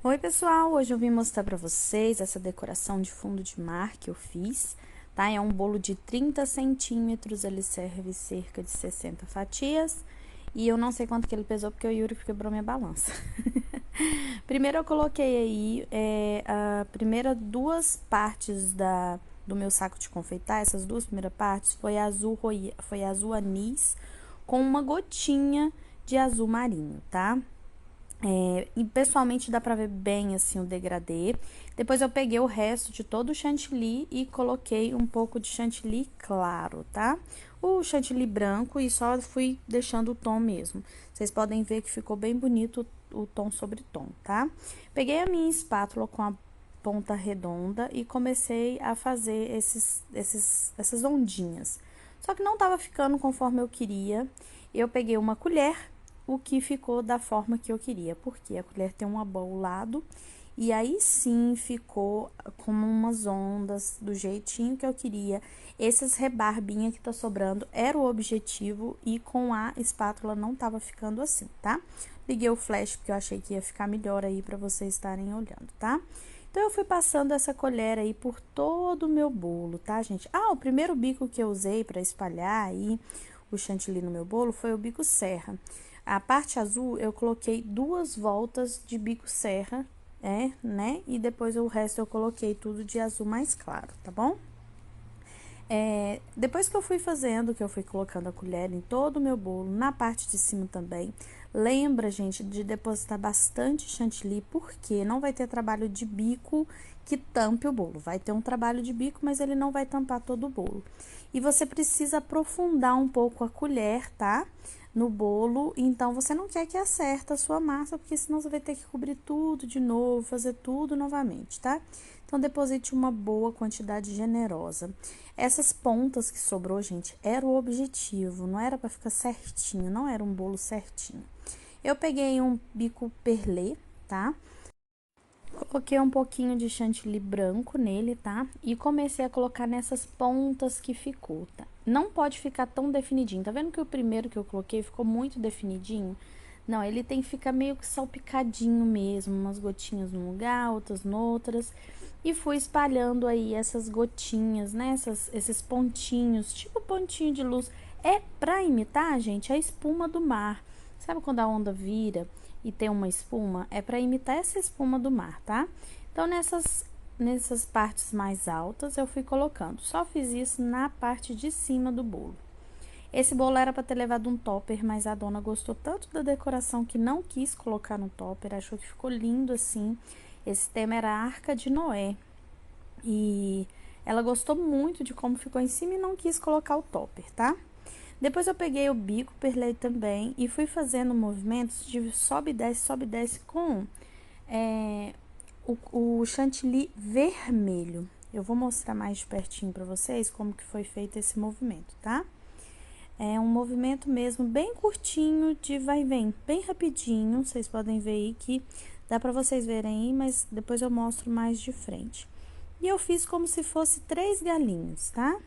Oi pessoal, hoje eu vim mostrar pra vocês essa decoração de fundo de mar que eu fiz, tá? É um bolo de 30 centímetros, ele serve cerca de 60 fatias e eu não sei quanto que ele pesou porque o Yuri quebrou minha balança. Primeiro eu coloquei aí a primeira duas partes do meu saco de confeitar, essas duas primeiras partes foi azul anis com uma gotinha de azul marinho, tá? E pessoalmente dá pra ver bem assim o degradê. Depois eu peguei o resto de todo o chantilly e coloquei um pouco de chantilly claro, tá? O chantilly branco e só fui deixando o tom mesmo. Vocês podem ver que ficou bem bonito o tom sobre tom, tá? Peguei a minha espátula com a ponta redonda e comecei a fazer essas ondinhas. Só que não tava ficando conforme eu queria. Eu peguei uma colher, o que ficou da forma que eu queria, porque a colher tem um abaulado e aí sim ficou como umas ondas do jeitinho que eu queria. Esses rebarbinha que tá sobrando era o objetivo e com a espátula não tava ficando assim, tá? Liguei o flash porque eu achei que ia ficar melhor aí pra vocês estarem olhando, tá? Então, eu fui passando essa colher aí por todo o meu bolo, tá, gente? Ah, o primeiro bico que eu usei pra espalhar aí o chantilly no meu bolo foi o bico serra. A parte azul, eu coloquei 2 voltas de bico serra, né? E depois o resto eu coloquei tudo de azul mais claro, tá bom? Depois que eu fui fazendo, que eu fui colocando a colher em todo o meu bolo, na parte de cima também, lembra, gente, de depositar bastante chantilly, porque não vai ter trabalho de bico que tampe o bolo. Vai ter um trabalho de bico, mas ele não vai tampar todo o bolo. E você precisa aprofundar um pouco a colher, tá? No bolo, então você não quer que acerta a sua massa, porque senão você vai ter que cobrir tudo de novo, fazer tudo novamente, tá? Então, deposite uma boa quantidade generosa. Essas pontas que sobrou, gente, era o objetivo, não era para ficar certinho, não era um bolo certinho. Eu peguei um bico perlê, tá? Coloquei um pouquinho de chantilly branco nele, tá? E comecei a colocar nessas pontas que ficou, tá? Não pode ficar tão definidinho. Tá vendo que o primeiro que eu coloquei ficou muito definidinho? Não, ele tem que ficar meio que salpicadinho mesmo, umas gotinhas num lugar, outras noutras. E fui espalhando aí essas gotinhas, né? Esses pontinhos, tipo pontinho de luz. É pra imitar, gente, a espuma do mar. Sabe quando a onda vira e tem uma espuma? É pra imitar essa espuma do mar, tá? Então, nessas partes mais altas, eu fui colocando. Só fiz isso na parte de cima do bolo. Esse bolo era para ter levado um topper, mas a dona gostou tanto da decoração que não quis colocar no topper, achou que ficou lindo assim. Esse tema era a Arca de Noé. E ela gostou muito de como ficou em cima e não quis colocar o topper, tá? Depois eu peguei o bico, perlei também e fui fazendo movimentos de sobe e desce com é, o chantilly vermelho. Eu vou mostrar mais de pertinho pra vocês como que foi feito esse movimento, tá? É um movimento mesmo bem curtinho de vai e vem, bem rapidinho. Vocês podem ver aí que dá pra vocês verem aí, mas depois eu mostro mais de frente. E eu fiz como se fosse 3 galinhos, tá?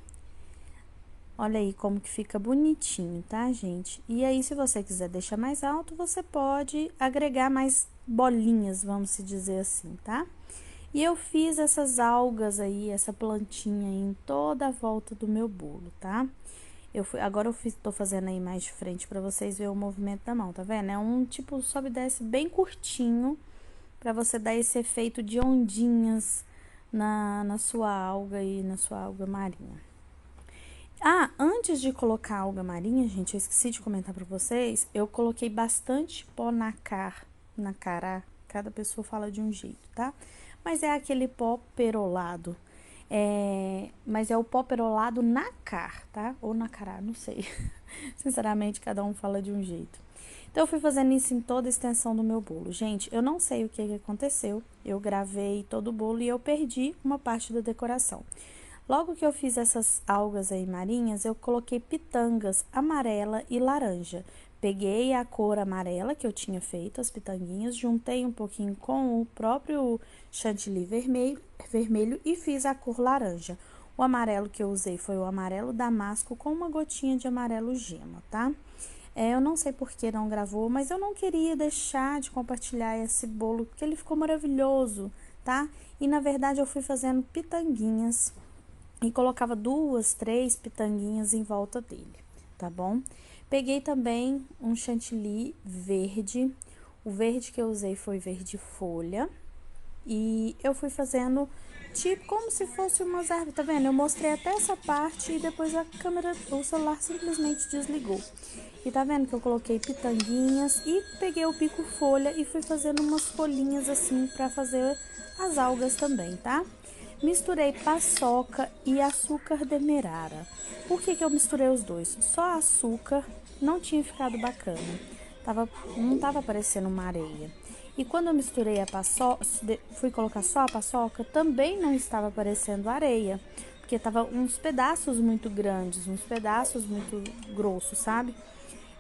Olha aí como que fica bonitinho, tá, gente? E aí, se você quiser deixar mais alto, você pode agregar mais bolinhas, vamos se dizer assim, tá? E eu fiz essas algas aí, essa plantinha aí, em toda a volta do meu bolo, tá? Agora tô fazendo aí mais de frente pra vocês verem o movimento da mão, tá vendo? É um tipo sobe e desce bem curtinho, pra você dar esse efeito de ondinhas na sua alga e na sua alga marinha. Ah, antes de colocar a alga marinha, gente, eu esqueci de comentar pra vocês, eu coloquei bastante pó na cará, cada pessoa fala de um jeito, tá? Mas é aquele pó perolado, mas é o pó perolado na car, tá? Ou na cará, não sei. Sinceramente, cada um fala de um jeito. Então, eu fui fazendo isso em toda a extensão do meu bolo. Gente, eu não sei o que aconteceu, eu gravei todo o bolo e eu perdi uma parte da decoração. Logo que eu fiz essas algas aí marinhas, eu coloquei pitangas amarela e laranja. Peguei a cor amarela que eu tinha feito, as pitanguinhas, juntei um pouquinho com o próprio chantilly vermelho e fiz a cor laranja. O amarelo que eu usei foi o amarelo damasco com uma gotinha de amarelo gema, tá? Eu não sei por que não gravou, mas eu não queria deixar de compartilhar esse bolo, porque ele ficou maravilhoso, tá? E na verdade eu fui fazendo pitanguinhas e colocava 2, 3 pitanguinhas em volta dele, tá bom? Peguei também um chantilly verde, o verde que eu usei foi verde folha, e eu fui fazendo tipo como se fosse umas árvores, tá vendo? Eu mostrei até essa parte e depois a câmera, o celular simplesmente desligou. E tá vendo que eu coloquei pitanguinhas e peguei o pico folha e fui fazendo umas folhinhas assim pra fazer as algas também, tá? Misturei paçoca e açúcar demerara. Por que eu misturei os dois? Só açúcar não tinha ficado bacana. Não tava parecendo uma areia. E quando eu misturei a paçoca, fui colocar só a paçoca, também não estava parecendo areia. Porque tava uns pedaços muito grandes, uns pedaços muito grossos, sabe?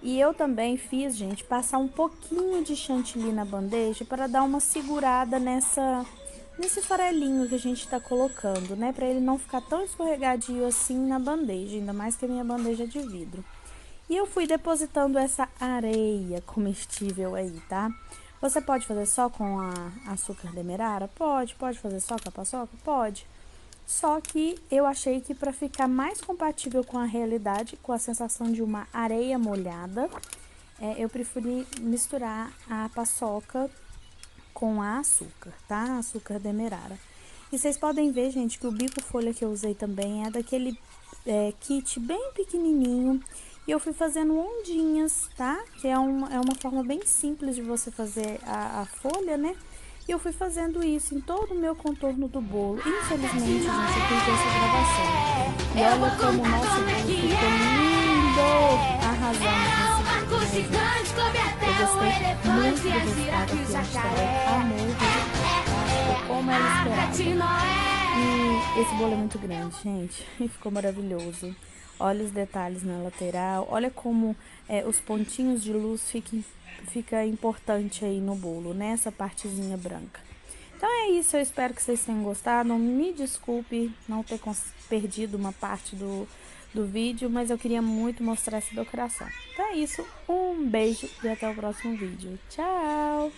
E eu também fiz, gente, passar um pouquinho de chantilly na bandeja para dar uma segurada nesse farelinho que a gente tá colocando, né? Para ele não ficar tão escorregadio assim na bandeja, ainda mais que a minha bandeja é de vidro. E eu fui depositando essa areia comestível aí, tá? Você pode fazer só com a açúcar demerara? Pode. Pode fazer só com a paçoca? Pode. Só que eu achei que para ficar mais compatível com a realidade, com a sensação de uma areia molhada, eu preferi misturar a paçoca com a açúcar, tá? Açúcar demerara. E vocês podem ver, gente, que o bico folha que eu usei também é daquele kit bem pequenininho. E eu fui fazendo ondinhas, tá? Que é uma forma bem simples de você fazer a folha, né? E eu fui fazendo isso em todo o meu contorno do bolo. Infelizmente, gente, eu perdi essa gravação. E olha como o nosso bolo ficou lindo! Arrasamos nesse vídeo, né, gente? Eu gostei muito do resultado, a cliente também amou o resultado, ficou como ela esperava. E esse bolo é muito grande, gente, e ficou maravilhoso. Olha os detalhes na lateral, olha como os pontinhos de luz fica importante aí no bolo, né? Essa partezinha branca. Então é isso, eu espero que vocês tenham gostado. Me desculpe não ter perdido uma parte do vídeo, mas eu queria muito mostrar essa decoração. Então é isso, um beijo e até o próximo vídeo. Tchau!